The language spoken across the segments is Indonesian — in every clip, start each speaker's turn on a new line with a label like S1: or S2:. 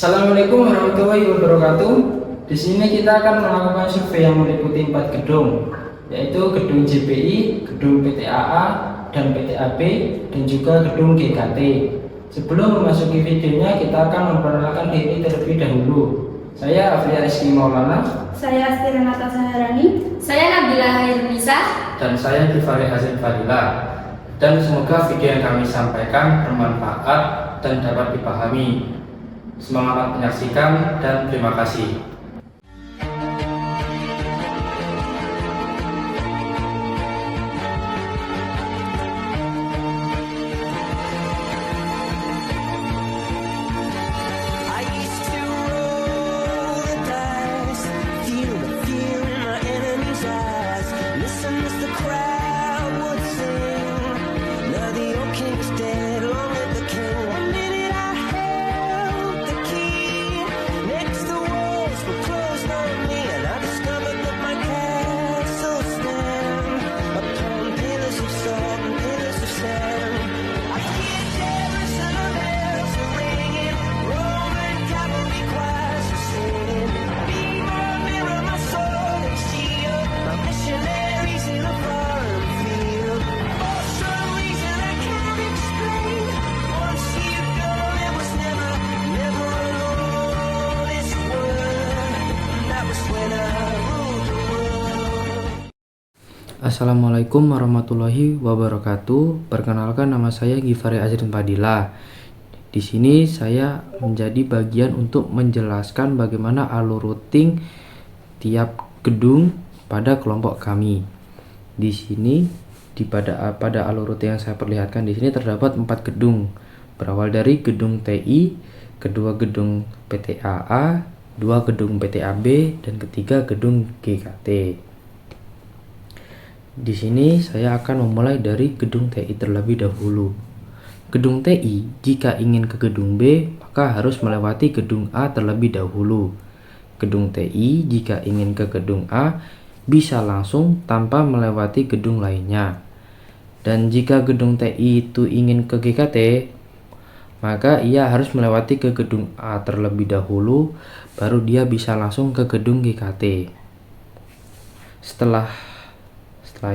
S1: Assalamualaikum warahmatullahi wabarakatuh. Di sini kita akan melakukan survei yang meliputi 4 gedung, yaitu gedung JPI, gedung PTAA, dan PTAB, dan juga gedung GKT. Sebelum memasuki videonya, kita akan memperkenalkan diri terlebih dahulu. Saya Afria Rizky Maulana.
S2: Saya Asti Renata Saharani. Saya Nabila Hairunisa.
S3: Dan saya Gifari Hazin Fadila. Dan semoga video yang kami sampaikan bermanfaat dan dapat dipahami. Semangat menyaksikan dan terima kasih.
S4: Assalamualaikum warahmatullahi wabarakatuh. Perkenalkan, nama saya Gifari Azrin Fadila. Di sini saya menjadi bagian untuk menjelaskan bagaimana alur routing tiap gedung pada kelompok kami. Di sini pada alur routing yang saya perlihatkan di sini terdapat 4 gedung. Berawal dari gedung TI, kedua gedung PTAA, 2 gedung PTAB, dan ketiga gedung GKT. Di sini saya akan memulai dari gedung TI terlebih dahulu. Gedung TI, jika ingin ke gedung B, maka harus melewati gedung A terlebih dahulu. Gedung TI, jika ingin ke gedung A, bisa langsung tanpa melewati gedung lainnya. Dan jika gedung TI itu ingin ke GKT, maka ia harus melewati ke gedung A terlebih dahulu, baru dia bisa langsung ke gedung GKT. Setelah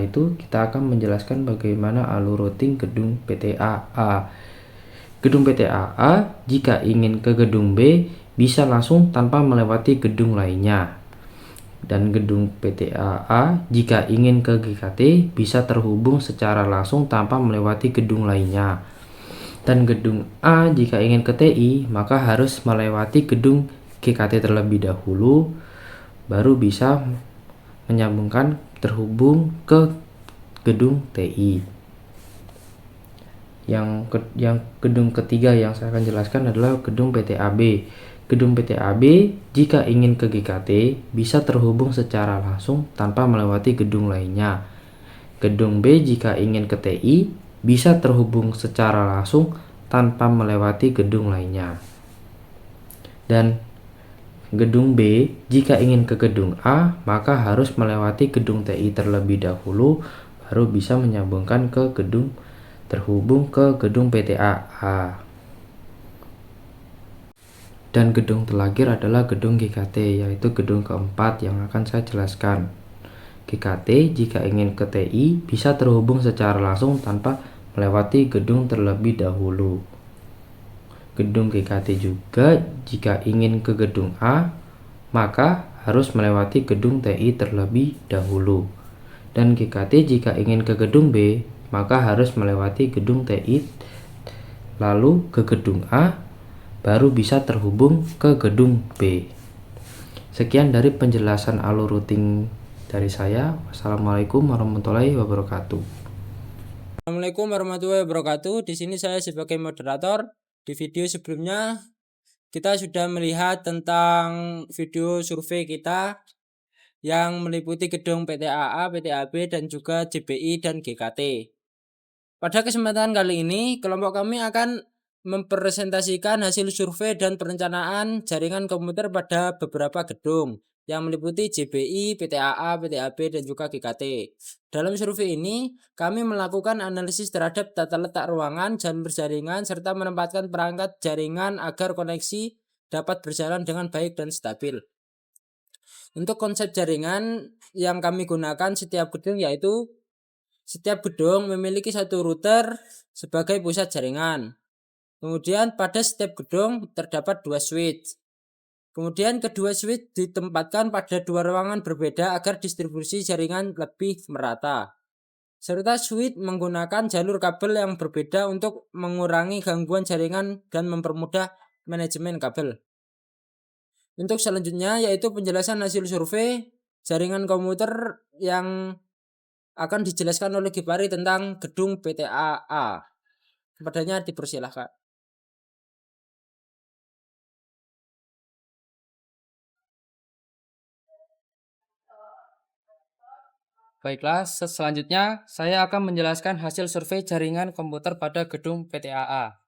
S4: itu kita akan menjelaskan bagaimana alur routing gedung PTAA. Gedung PTAA jika ingin ke gedung B bisa langsung tanpa melewati gedung lainnya. Dan gedung PTAA jika ingin ke GKT bisa terhubung secara langsung tanpa melewati gedung lainnya. Dan gedung A jika ingin ke TI maka harus melewati gedung GKT terlebih dahulu, baru bisa menyambungkan terhubung ke gedung TI. Yang gedung ketiga yang saya akan jelaskan adalah gedung PTAB. Gedung PTAB jika ingin ke GKT bisa terhubung secara langsung tanpa melewati gedung lainnya. Gedung B jika ingin ke TI bisa terhubung secara langsung tanpa melewati gedung lainnya. Dan gedung B jika ingin ke gedung A maka harus melewati gedung TI terlebih dahulu, baru bisa menyambungkan ke gedung terhubung ke gedung PTAA. Dan gedung terakhir adalah gedung GKT, yaitu gedung keempat yang akan saya jelaskan. GKT jika ingin ke TI bisa terhubung secara langsung tanpa melewati gedung terlebih dahulu. Gedung GKT juga jika ingin ke gedung A maka harus melewati gedung TI terlebih dahulu. Dan GKT jika ingin ke gedung B maka harus melewati gedung TI lalu ke gedung A, baru bisa terhubung ke gedung B. Sekian dari penjelasan alur routing dari saya. Wassalamualaikum warahmatullahi wabarakatuh.
S5: Assalamualaikum warahmatullahi wabarakatuh. Di sini saya sebagai moderator. Di video sebelumnya kita sudah melihat tentang video survei kita yang meliputi gedung PTAA, PTAB, dan juga JPI dan GKT. Pada kesempatan kali ini, kelompok kami akan mempresentasikan hasil survei dan perencanaan jaringan komputer pada beberapa gedung yang meliputi JPI, PTAA, PTAB, dan juga GKT. Dalam survei ini, kami melakukan analisis terhadap tata letak ruangan, jalur jaringan, serta menempatkan perangkat jaringan agar koneksi dapat berjalan dengan baik dan stabil. Untuk konsep jaringan yang kami gunakan setiap gedung yaitu setiap gedung memiliki satu router sebagai pusat jaringan. Kemudian pada setiap gedung terdapat 2 switch. Kemudian kedua switch ditempatkan pada 2 ruangan berbeda agar distribusi jaringan lebih merata. Serta switch menggunakan jalur kabel yang berbeda untuk mengurangi gangguan jaringan dan mempermudah manajemen kabel. Untuk selanjutnya yaitu penjelasan hasil survei jaringan komputer yang akan dijelaskan oleh Gifari tentang gedung PTAA. Kepadanya dipersilahkan.
S3: Baiklah, selanjutnya saya akan menjelaskan hasil survei jaringan komputer pada gedung PTAA.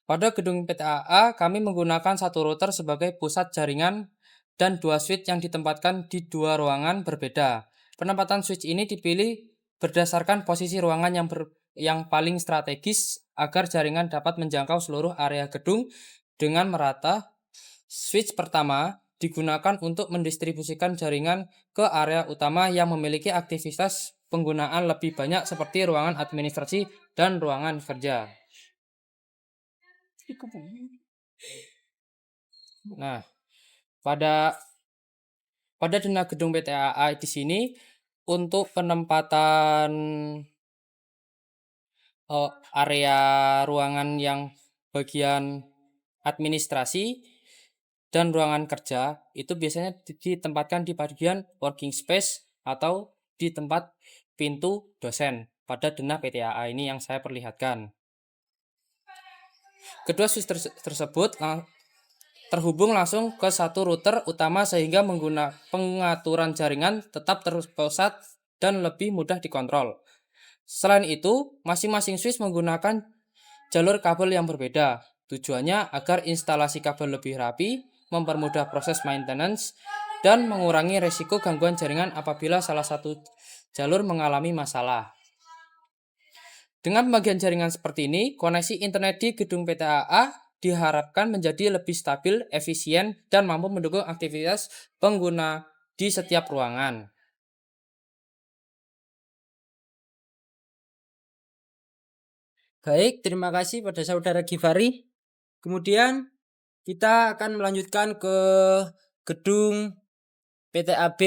S3: Pada gedung PTAA, kami menggunakan satu router sebagai pusat jaringan dan 2 switch yang ditempatkan di 2 ruangan berbeda. Penempatan switch ini dipilih berdasarkan posisi ruangan yang paling strategis agar jaringan dapat menjangkau seluruh area gedung dengan merata. Switch pertama digunakan untuk mendistribusikan jaringan ke area utama yang memiliki aktivitas penggunaan lebih banyak seperti ruangan administrasi dan ruangan kerja. Nah, pada denah gedung PTAA di sini untuk penempatan area ruangan yang bagian administrasi dan ruangan kerja itu biasanya ditempatkan di bagian working space atau di tempat pintu dosen pada denah PTAA ini yang saya perlihatkan. Kedua switch tersebut terhubung langsung ke satu router utama sehingga pengaturan jaringan tetap terpusat dan lebih mudah dikontrol. Selain itu, masing-masing switch menggunakan jalur kabel yang berbeda. Tujuannya agar instalasi kabel lebih rapi, mempermudah proses maintenance, dan mengurangi risiko gangguan jaringan apabila salah satu jalur mengalami masalah. Dengan pembagian jaringan seperti ini, koneksi internet di gedung PTAA diharapkan menjadi lebih stabil, efisien, dan mampu mendukung aktivitas pengguna di setiap ruangan.
S5: Baik, terima kasih pada saudara Gifari. Kemudian kita akan melanjutkan ke gedung PTAB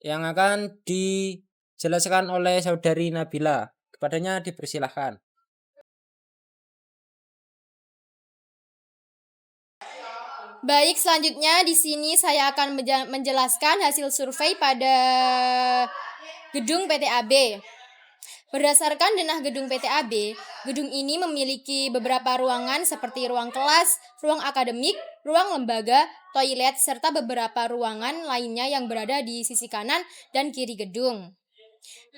S5: yang akan dijelaskan oleh saudari Nabila. Kepadanya dipersilahkan.
S2: Baik, selanjutnya di sini saya akan menjelaskan hasil survei pada gedung PTAB. Berdasarkan denah gedung PTAB, gedung ini memiliki beberapa ruangan seperti ruang kelas, ruang akademik, ruang lembaga, toilet, serta beberapa ruangan lainnya yang berada di sisi kanan dan kiri gedung.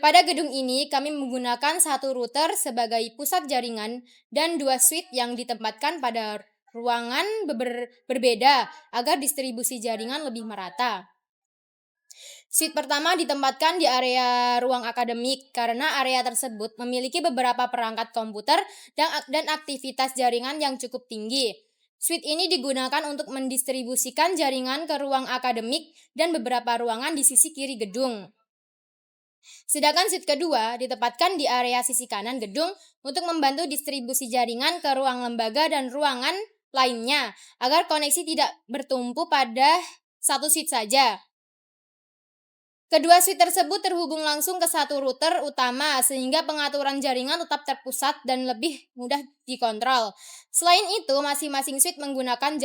S2: Pada gedung ini, kami menggunakan satu router sebagai pusat jaringan dan 2 switch yang ditempatkan pada ruangan berbeda agar distribusi jaringan lebih merata. Switch pertama ditempatkan di area ruang akademik karena area tersebut memiliki beberapa perangkat komputer dan aktivitas jaringan yang cukup tinggi. Switch ini digunakan untuk mendistribusikan jaringan ke ruang akademik dan beberapa ruangan di sisi kiri gedung. Sedangkan switch kedua ditempatkan di area sisi kanan gedung untuk membantu distribusi jaringan ke ruang lembaga dan ruangan lainnya agar koneksi tidak bertumpu pada satu switch saja. Kedua switch tersebut terhubung langsung ke satu router utama sehingga pengaturan jaringan tetap terpusat dan lebih mudah dikontrol. Selain itu, masing-masing switch menggunakan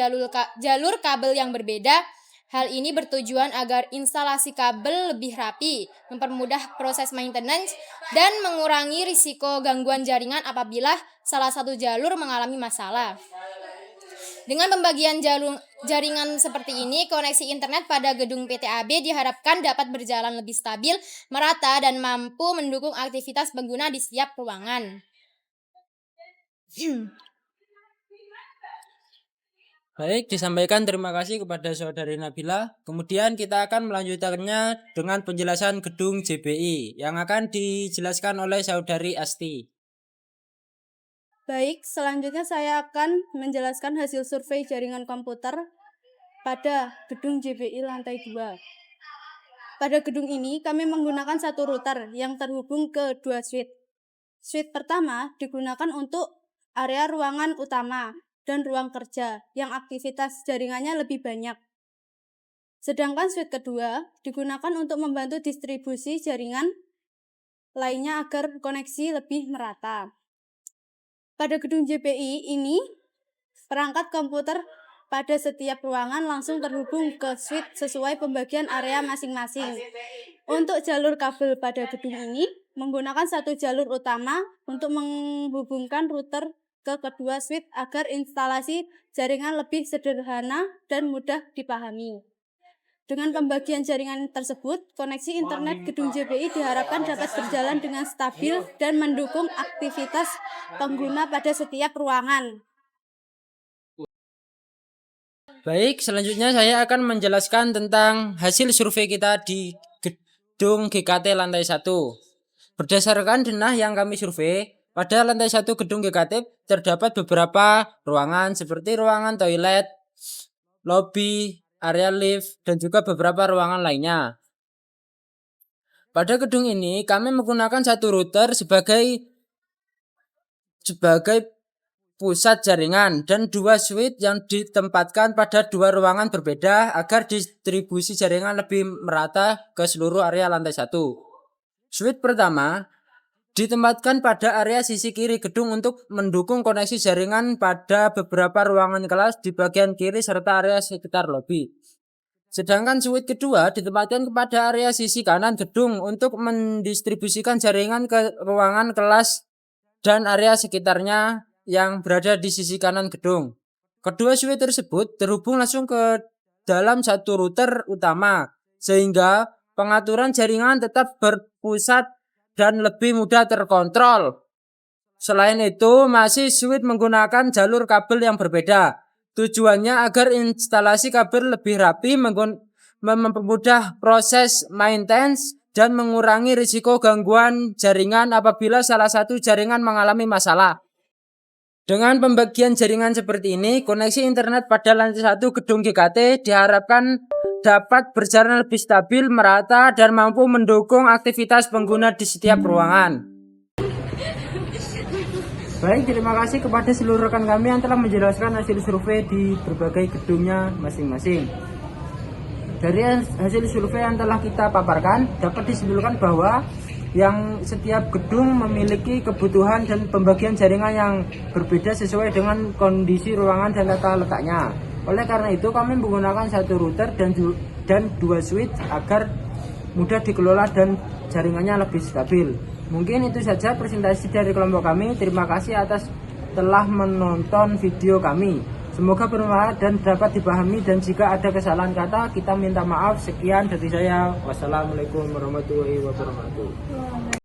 S2: jalur kabel yang berbeda. Hal ini bertujuan agar instalasi kabel lebih rapi, mempermudah proses maintenance, dan mengurangi risiko gangguan jaringan apabila salah satu jalur mengalami masalah. Dengan pembagian jaringan seperti ini, koneksi internet pada gedung PTAB diharapkan dapat berjalan lebih stabil, merata, dan mampu mendukung aktivitas pengguna di setiap ruangan.
S5: Baik, disampaikan terima kasih kepada saudari Nabila. Kemudian kita akan melanjutkannya dengan penjelasan gedung JBI yang akan dijelaskan oleh saudari Asti.
S6: Baik, selanjutnya saya akan menjelaskan hasil survei jaringan komputer pada gedung JPI lantai 2. Pada gedung ini, kami menggunakan satu router yang terhubung ke dua switch. Switch pertama digunakan untuk area ruangan utama dan ruang kerja yang aktivitas jaringannya lebih banyak. Sedangkan switch kedua digunakan untuk membantu distribusi jaringan lainnya agar koneksi lebih merata. Pada gedung JPI ini, perangkat komputer pada setiap ruangan langsung terhubung ke switch sesuai pembagian area masing-masing. Untuk jalur kabel pada gedung ini menggunakan satu jalur utama untuk menghubungkan router ke kedua switch agar instalasi jaringan lebih sederhana dan mudah dipahami. Dengan pembagian jaringan tersebut, koneksi internet gedung JPI diharapkan dapat berjalan dengan stabil dan mendukung aktivitas pengguna pada setiap ruangan.
S5: Baik, selanjutnya saya akan menjelaskan tentang hasil survei kita di gedung GKT lantai 1. Berdasarkan denah yang kami survei, pada lantai 1 gedung GKT terdapat beberapa ruangan seperti ruangan toilet, lobi, area lift, dan juga beberapa ruangan lainnya. Pada gedung ini kami menggunakan satu router sebagai pusat jaringan dan dua switch yang ditempatkan pada dua ruangan berbeda agar distribusi jaringan lebih merata ke seluruh area lantai 1. Switch pertama ditempatkan pada area sisi kiri gedung untuk mendukung koneksi jaringan pada beberapa ruangan kelas di bagian kiri serta area sekitar lobi. Sedangkan switch kedua ditempatkan kepada area sisi kanan gedung untuk mendistribusikan jaringan ke ruangan kelas dan area sekitarnya yang berada di sisi kanan gedung. Kedua switch tersebut terhubung langsung ke dalam satu router utama, sehingga pengaturan jaringan tetap berpusat dan lebih mudah terkontrol. Selain itu, masih switch menggunakan jalur kabel yang berbeda. Tujuannya agar instalasi kabel lebih rapi, mempermudah proses maintenance, dan mengurangi risiko gangguan jaringan apabila salah satu jaringan mengalami masalah. Dengan pembagian jaringan seperti ini, koneksi internet pada lantai 1 gedung GKT diharapkan dapat berjalan lebih stabil, merata, dan mampu mendukung aktivitas pengguna di setiap ruangan. Baik, terima kasih kepada seluruh rekan kami yang telah menjelaskan hasil survei di berbagai gedungnya masing-masing. Dari hasil survei yang telah kita paparkan, dapat disimpulkan bahwa yang setiap gedung memiliki kebutuhan dan pembagian jaringan yang berbeda sesuai dengan kondisi ruangan dan tata letaknya. Oleh karena itu, kami menggunakan satu router dan dua switch agar mudah dikelola dan jaringannya lebih stabil. Mungkin itu saja presentasi dari kelompok kami. Terima kasih atas telah menonton video kami. Semoga bermanfaat dan dapat dipahami, dan jika ada kesalahan kata kita minta maaf. Sekian dari saya. Wassalamualaikum warahmatullahi wabarakatuh.